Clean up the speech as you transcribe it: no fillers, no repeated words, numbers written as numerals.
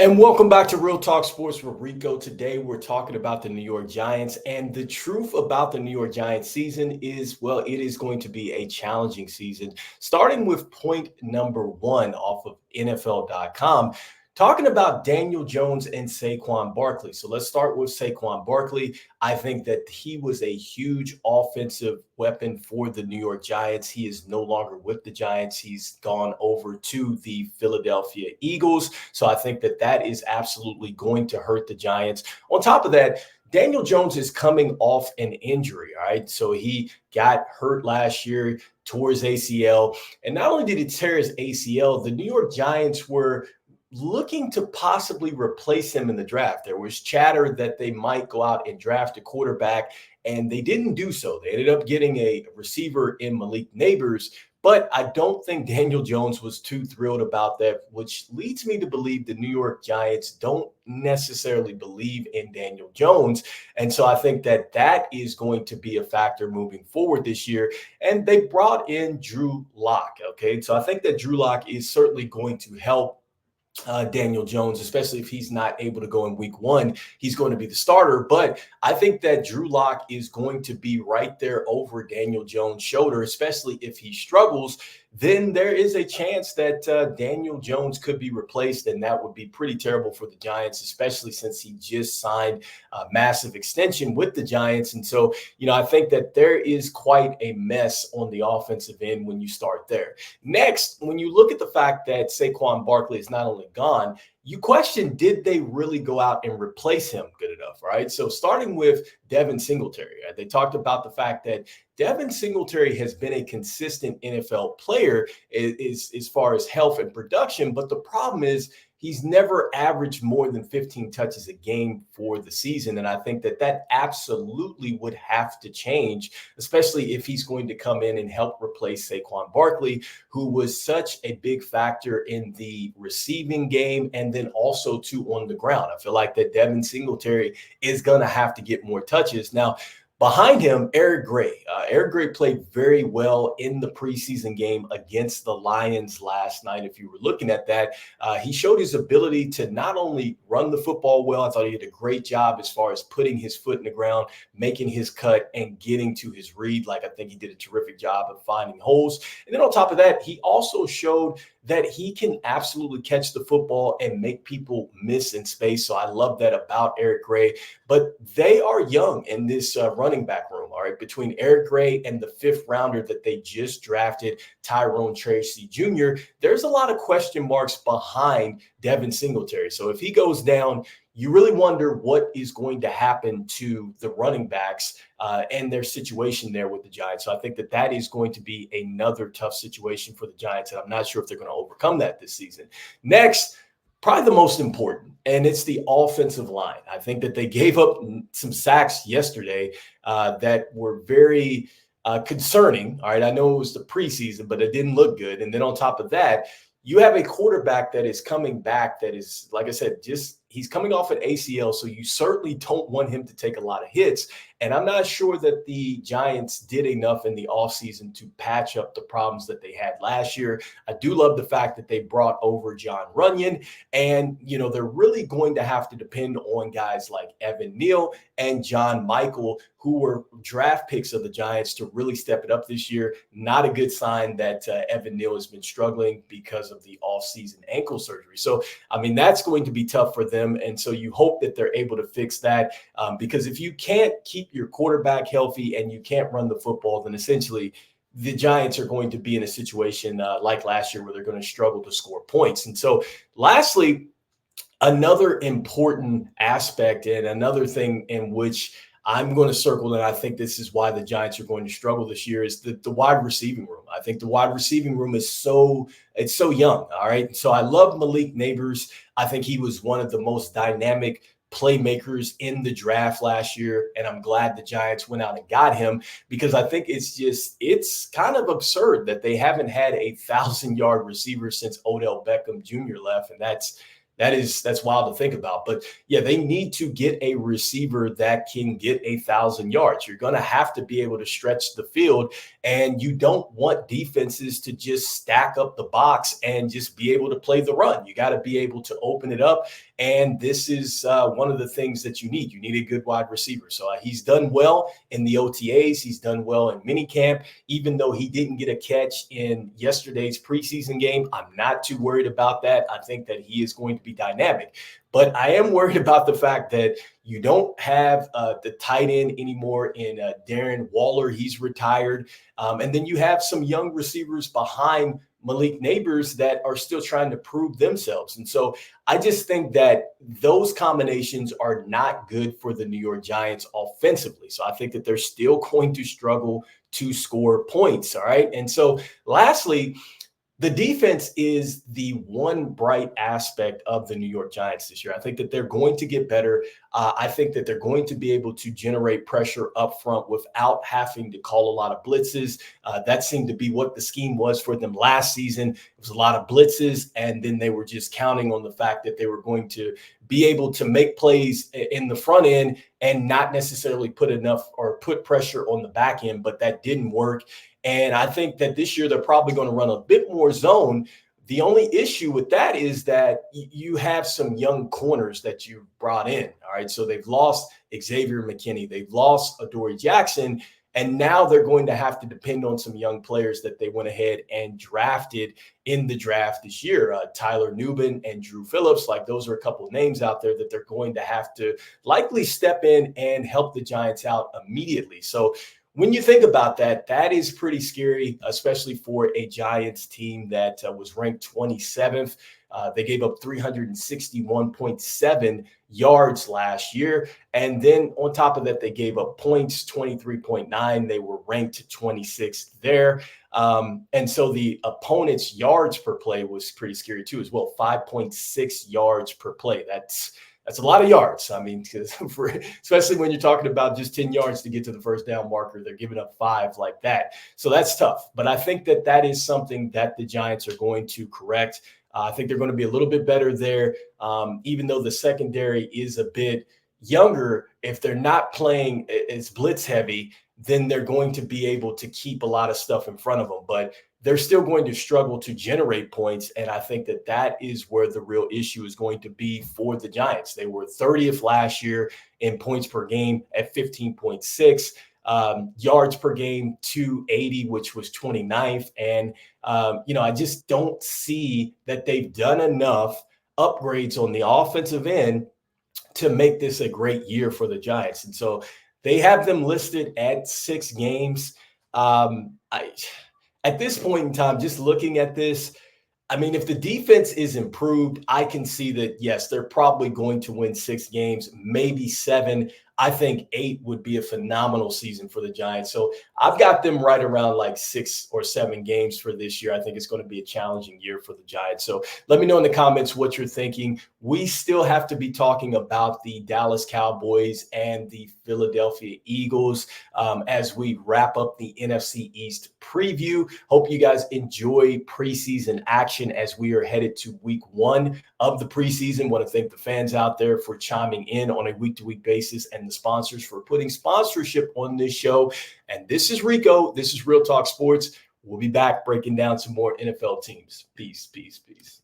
And welcome back to Real Talk Sports with Rico. Today we're talking about the New York Giants. And the truth about the New York Giants season is, well, it is going to be a challenging season. Starting with point number one off of NFL.com, talking about Daniel Jones and Saquon Barkley. So let's start with Saquon Barkley. I think that he was a huge offensive weapon for the New York Giants. He is no longer with the Giants. He's gone over to the Philadelphia Eagles. So I think that that is absolutely going to hurt the Giants. On top of that, Daniel Jones is coming off an injury, all right? So he got hurt last year, tore his ACL. And not only did he tear his ACL, the New York Giants were looking to possibly replace him in the draft. There was chatter that they might go out and draft a quarterback, and they didn't do so. They ended up getting a receiver in Malik Nabers, but I don't think Daniel Jones was too thrilled about that, which leads me to believe the New York Giants don't necessarily believe in Daniel Jones. And so I think that that is going to be a factor moving forward this year. And they brought in Drew Lock. Okay. So I think that Drew Lock is certainly going to help Daniel Jones, especially if he's not able to go in week one. He's going to be the starter. But I think that Drew Lock is going to be right there over Daniel Jones' shoulder, especially if he struggles. Then there is a chance that Daniel Jones could be replaced, and that would be pretty terrible for the Giants, especially since he just signed a massive extension with the Giants. And so, I think that there is quite a mess on the offensive end when you start there. Next, when you look at the fact that Saquon Barkley is not only gone, you question, did they really go out and replace him good enough, right? So starting with Devin Singletary, right? They talked about the fact that Devin Singletary has been a consistent NFL player as far as health and production, but the problem is he's never averaged more than 15 touches a game for the season. And I think that that absolutely would have to change, especially if he's going to come in and help replace Saquon Barkley, who was such a big factor in the receiving game and then also too on the ground. I feel like that Devin Singletary is going to have to get more touches. Now, behind him, Eric Gray. Eric Gray played very well in the preseason game against the Lions last night. If you were looking at that, he showed his ability to not only run the football well, I thought he did a great job as far as putting his foot in the ground, making his cut, and getting to his read. Like, I think he did a terrific job of finding holes. And then on top of that, he also showed that he can absolutely catch the football and make people miss in space. So I love that about Eric Gray. But they are young in this running back room, all right, between Eric Gray and the fifth rounder that they just drafted, Tyrone Tracy Jr., there's a lot of question marks behind Devin Singletary. So if he goes down, you really wonder what is going to happen to the running backs and their situation there with the Giants. So I think that that is going to be another tough situation for the Giants, and I'm not sure if they're going to overcome that this season. Next, probably the most important, and it's the offensive line. I think that they gave up some sacks yesterday that were very concerning. All right, I know it was the preseason, but it didn't look good. And then on top of that, you have a quarterback that is coming back that is, like I said, he's coming off an ACL, so you certainly don't want him to take a lot of hits. And I'm not sure that the Giants did enough in the offseason to patch up the problems that they had last year. I do love the fact that they brought over John Runyon. And, they're really going to have to depend on guys like Evan Neal and John Michael, who were draft picks of the Giants, to really step it up this year. Not a good sign that Evan Neal has been struggling because of the offseason ankle surgery. So, that's going to be tough for them. And so you hope that they're able to fix that because if you can't keep your quarterback healthy and you can't run the football, then essentially the Giants are going to be in a situation like last year where they're going to struggle to score points. And so lastly, another important aspect and another thing in which I'm going to circle, and I think this is why the Giants are going to struggle this year, is the wide receiving room. I think the wide receiving room is so young, all right? So I love Malik Nabers. I think he was one of the most dynamic playmakers in the draft last year, and I'm glad the Giants went out and got him because I think it's kind of absurd that they haven't had a 1,000-yard receiver since Odell Beckham Jr. left, and that's That's wild to think about. But yeah, they need to get a receiver that can get 1,000 yards. You're going to have to be able to stretch the field, and you don't want defenses to just stack up the box and just be able to play the run. You got to be able to open it up, and this is one of the things that you need. You need a good wide receiver. So he's done well in the OTAs. He's done well in minicamp, even though he didn't get a catch in yesterday's preseason game. I'm not too worried about that. I think that he is going to be dynamic. But I am worried about the fact that you don't have the tight end anymore in Darren Waller. He's retired. And then you have some young receivers behind Malik Nabers that are still trying to prove themselves. And so I just think that those combinations are not good for the New York Giants offensively. So I think that they're still going to struggle to score points. All right. And so lastly, the defense is the one bright aspect of the New York Giants this year. I think that they're going to get better. I think that they're going to be able to generate pressure up front without having to call a lot of blitzes. That seemed to be what the scheme was for them last season. It was a lot of blitzes, and then they were just counting on the fact that they were going to be able to make plays in the front end and not necessarily put enough or put pressure on the back end, but that didn't work. And I think that this year they're probably going to run a bit more zone. The only issue with that is that you have some young corners that you brought in. All right. So they've lost Xavier McKinney. They've lost Adoree Jackson. And now they're going to have to depend on some young players that they went ahead and drafted in the draft this year. Tyler Nubin and Drew Phillips, like those are a couple of names out there that they're going to have to likely step in and help the Giants out immediately. So when you think about that, that is pretty scary, especially for a Giants team that was ranked 27th. They gave up 361.7 yards last year. And then on top of that, they gave up points, 23.9. They were ranked 26th there. And so the opponent's yards per play was pretty scary too as well, 5.6 yards per play. That's a lot of yards. I mean, especially when you're talking about just 10 yards to get to the first down marker, they're giving up 5 like that. So that's tough. But I think that that is something that the Giants are going to correct. I think they're going to be a little bit better there, even though the secondary is a bit younger. If they're not playing as blitz heavy, then they're going to be able to keep a lot of stuff in front of them. But they're still going to struggle to generate points. And I think that that is where the real issue is going to be for the Giants. They were 30th last year in points per game at 15.6, yards per game, 280, which was 29th. And, I just don't see that they've done enough upgrades on the offensive end to make this a great year for the Giants. And so they have them listed at 6 games. At this point in time, just looking at this, I mean, if the defense is improved, I can see that, yes, they're probably going to win 6 games, maybe 7. I think 8 would be a phenomenal season for the Giants. So I've got them right around like 6 or 7 games for this year. I think it's going to be a challenging year for the Giants. So let me know in the comments what you're thinking. We still have to be talking about the Dallas Cowboys and the Philadelphia Eagles as we wrap up the NFC East preview. Hope you guys enjoy preseason action as we are headed to week 1 of the preseason. Want to thank the fans out there for chiming in on a week-to-week basis and the sponsors for putting sponsorship on this show. And this is Rico. This is Real Talk Sports. We'll be back breaking down some more NFL teams. Peace, peace, peace.